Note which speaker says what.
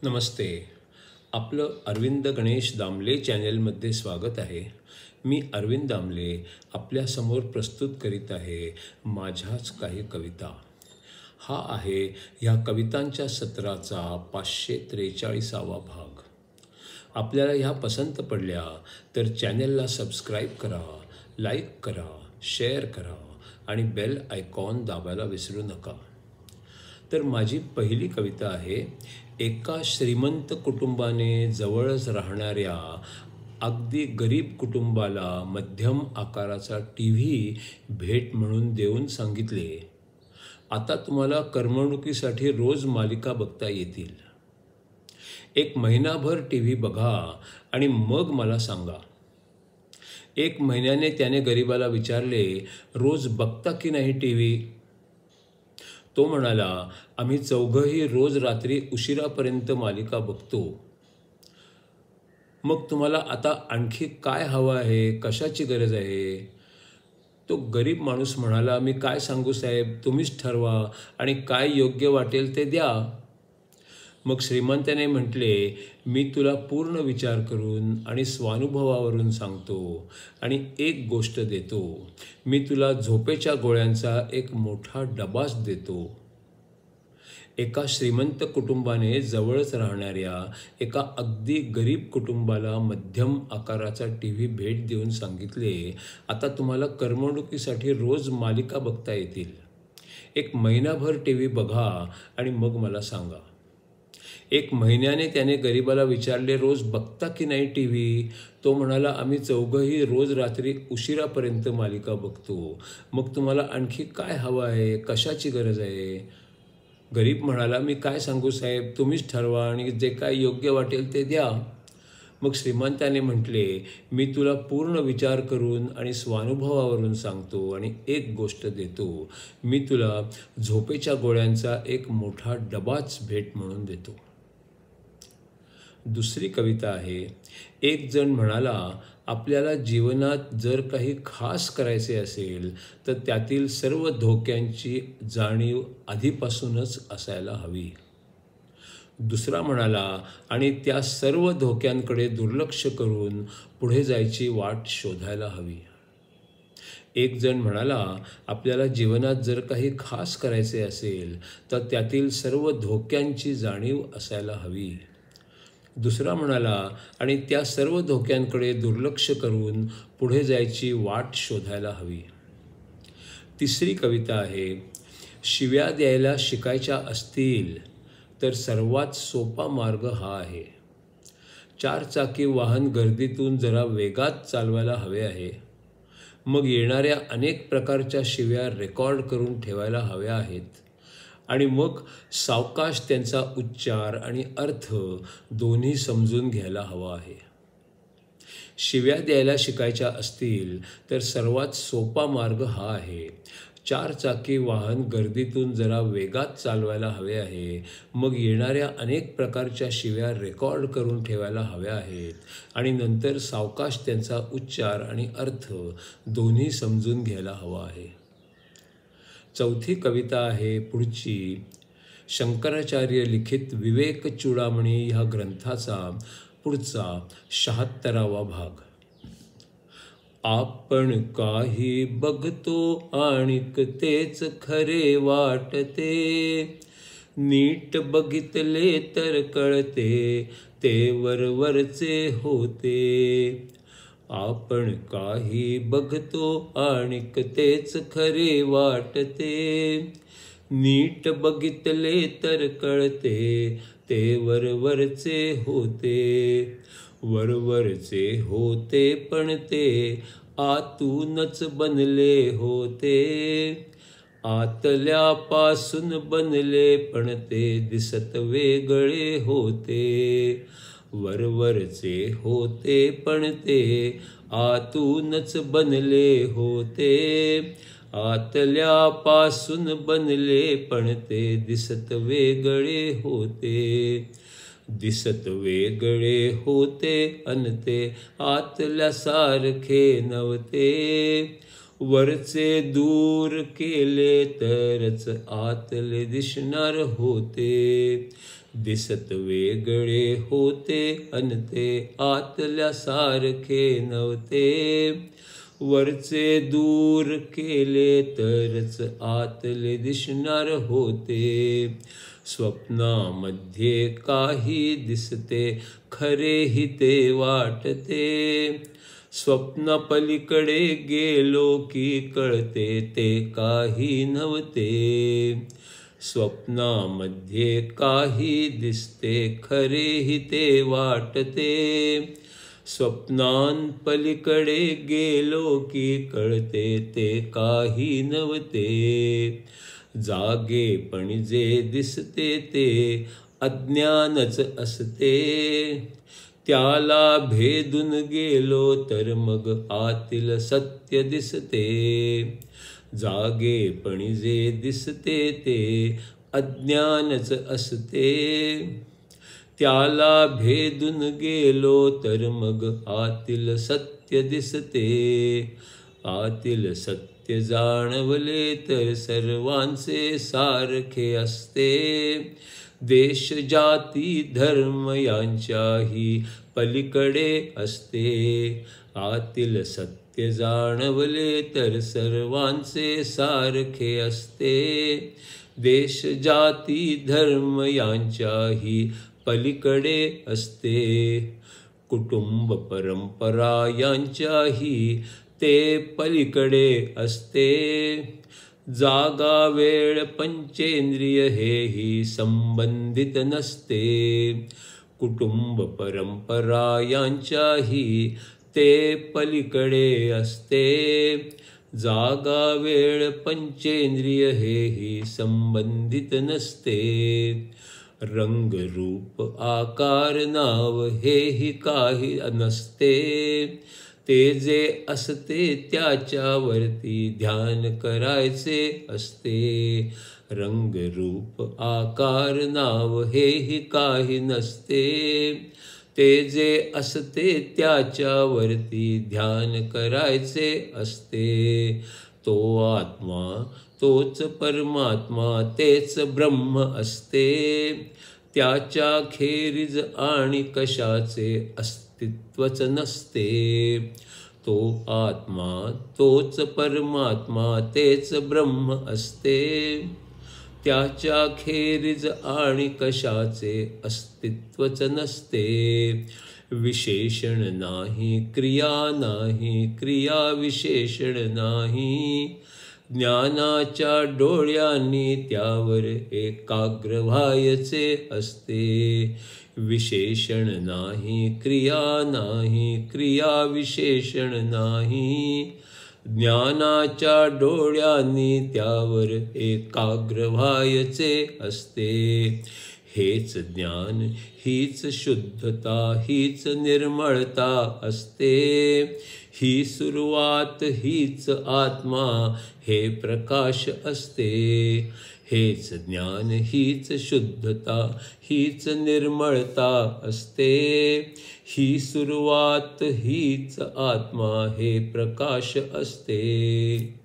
Speaker 1: नमस्ते. आपलं अरविंद गणेश दामले चॅनेलमध्ये स्वागत आहे. मी अरविंद दामले आपल्यासमोर प्रस्तुत करीत आहे माझ्याच काही कविता. हा आहे ह्या कवितांच्या सत्राचा 543वा भाग. आपल्याला ह्या पसंत पडल्या तर चॅनेलला सबस्क्राईब करा, लाईक करा, शेअर करा आणि बेल आयकॉन दाबायला विसरू नका. तर माझी पहिली कविता आहे. एका श्रीमंत कुटुंबाने जवळच राहणाऱ्या अगदी गरीब कुटुंबाला मध्यम आकाराचा TV भेट म्हणून देऊन सांगितले, आता तुम्हाला करमणुकीसाठी रोज मालिका बघता येतील. 1 महिनाभर TV बघा आणि मग मला सांगा. 1 महिन्याने त्याने गरीबाला विचारले, रोज बघता की नाही TV? तो म्हणाला, आम्ही चौघंही रोज रात्री उशिरापर्यंत मालिका बघतो. मग तुम्हाला आता आणखी काय हवं आहे, कशाची गरज आहे? तो गरीब माणूस म्हणाला, मी काय सांगू साहेब, तुम्हीच ठरवा आणि काय योग्य वाटेल ते द्या. मग श्रीमंताने म्हटले, मी तुला पूर्ण विचार करून आणि स्वानुभवावरून सांगतो आणि एक गोष्ट देतो. मी तुला झोपेच्या गोळ्यांचा एक मोठा डबाच देतो. एका श्रीमंत कुटुंबाने जवळच राहणाऱ्या एका अगदी गरीब कुटुंबाला मध्यम आकाराचा TV भेट देऊन सांगितले, आता तुम्हाला करमणुकीसाठी रोज मालिका बघता येतील. 1 महिनाभर TV बघा आणि मग मला सांगा. 1 महिन्याने त्याने गरीबाला विचारले, रोज बघता की नाही TV? तो म्हणाला, आम्ही चौघंही रोज रात्री उशिरापर्यंत मालिका बघतो. मग तुम्हाला आणखी काय हवं आहे, कशाची गरज आहे? गरीब म्हणाला, मी काय सांगू साहेब, तुम्हीच ठरवा आणि जे काय योग्य वाटेल ते द्या. मग श्रीमंताने म्हटले, मी तुला पूर्ण विचार करून आणि स्वानुभवावरून सांगतो आणि एक गोष्ट देतो. मी तुला झोपेच्या गोळ्यांचा एक मोठा डबाच भेट म्हणून देतो. दुसरी कविता आहे. एक जण म्हणाला, आपल्याला जीवनात जर काही खास करायचे असेल तर त्यातील सर्व धोक्यांची जाणीव आधीपासूनच असायला हवी. दुसरा म्हणाला, आणि त्या सर्व धोक्यांकडे दुर्लक्ष करून पुढे जायची वाट शोधायला हवी. एक जण म्हणाला, आपल्याला जीवनात जर काही खास करायचे असेल तर त्यातील सर्व धोक्यांची जाणीव असायला हवी. दुसरा म्हणाला, आणि त्या सर्व धोक्यांकडे दुर्लक्ष करून पुढे जायची वाट शोधायला हवी. तिसरी कविता आहे. शिव्या द्यायला शिकायच्या असतील तर सर्वात सोपा मार्ग हा आहे. 4 चाकी वाहन गर्दीतून जरा वेगात चालवायला हवे आहे. मग येणाऱ्या अनेक प्रकारच्या शिव्या रेकॉर्ड करून ठेवायला हव्या आहेत आणि मग सावकाश त्यांचा उच्चार आणि अर्थ दोन्ही समजून घ्यायला हवा आहे. शिव्या द्यायला शिकायच्या असतील तर सर्वात सोपा मार्ग हा आहे. 4 चाकी वाहन गर्दीतून जरा वेगात चालवायला हवे आहे. मग येणाऱ्या अनेक प्रकारच्या शिव्या रेकॉर्ड करून ठेवायला हव्या आहेत आणि नंतर सावकाश त्यांचा उच्चार आणि अर्थ दोन्ही समजून घ्यायला हवा आहे. चौथी कविता आहे पुढची. शंकराचार्य लिखित विवेक चूडामणी ह्या ग्रंथाचा पुढचा 76वा भाग. आपण काही बघतो आणिक तेच खरे वाटते, नीट बघितले तर कळते ते वरवरचे होते. आपण काही बघतो आणिक तेच खरे वाटते, नीट बघितले तर कळते ते वरवरचे होते. वरवरचे होते पण ते आतूनच बनले होते, आतल्यापासून बनले पण ते दिसत वेगळे होते. वरवरचे होते पण ते आतूनच बनले होते, आतल्यापासून बनले पण ते दिसत वेगळे होते. दिसत वेगळे होते अन ते आतल्यासारखे नव्हते. वरचे दूर केले तरच आतले दिसणार होते. दिसत वेगळे होते अन ते आतल्या सारखे नव्हते. वरचे दूर केले तरच आतले दिसणार होते. स्वप्नामध्ये काही दिसते खरेही ते वाटते. स्वप्न पलीकडे गेलो की कळते ते काही नव्हते. स्वप्नामध्ये काही दिसते खरेही ते वाटते. स्वप्नांपलीकडे गेलो की कळते ते काही नव्हते. जागेपणी जे दिसते ते अज्ञानच असते. त्याला भेदून गेलो तर मग आतील सत्य दिसते. जागेपणी जे दिसते ते अज्ञानच असते. त्याला भेदून गेलो तर मग आतील सत्य दिसते. आतील सत्य जाणवले तर सर्वांचे सारखे असते. देश जाती धर्म यांच्याही पलीकडे असते. आतील सत्य जाणवले तर सर्वांचे सारखे असते. देश जाती धर्म यांच्याही पलीकडे असते. कुटुंब परंपरा यांच्याही ते पलीकडे असते. जागा वेळ पंचेंद्रिय हेही संबंधित नसते. कुटुंब परंपरा यांच्याही ते पलीकडे असते. जागा वेळ पंचेंद्रिय हेही संबंधित नसते. रंग रूप आकार नाव हेही काही नसते. ते जे असते त्याच्यावरती ध्यान करायचे असते. रंग रूप आकार नाव हेही काही नसते. ते जे असते त्याच्यावरती ध्यान करायचे असते. तो आत्मा तोच परमात्मा तेच ब्रह्म असते. त्याच्या खेरीज आणि कशाचे अस्तित्वच नसते. तो आत्मा तोच परमात्मा तेच ब्रह्म असते. त्याच्या खेरीज आणि कशाचे अस्तित्वच नसते. विशेषण नाही, क्रिया नाही, क्रिया विशेषण नाही. ज्ञानाच्या डोळ्यांनी त्यावर एकाग्र व्हायचे असते. विशेषण नाही, क्रिया नाही, क्रिया विशेषण नाही. ज्ञानाच्या डोळ्यांनी त्यावर एकाग्र व्हायचे असते. हेच ज्ञान, हीच शुद्धता, हीच निर्मळता असते. ही सुरुवात, हीच आत्मा, हे प्रकाश असते. हेच ज्ञान, हीच शुद्धता, हीच निर्मळता असते. ही सुरुवात, हीच आत्मा, हे प्रकाश असते.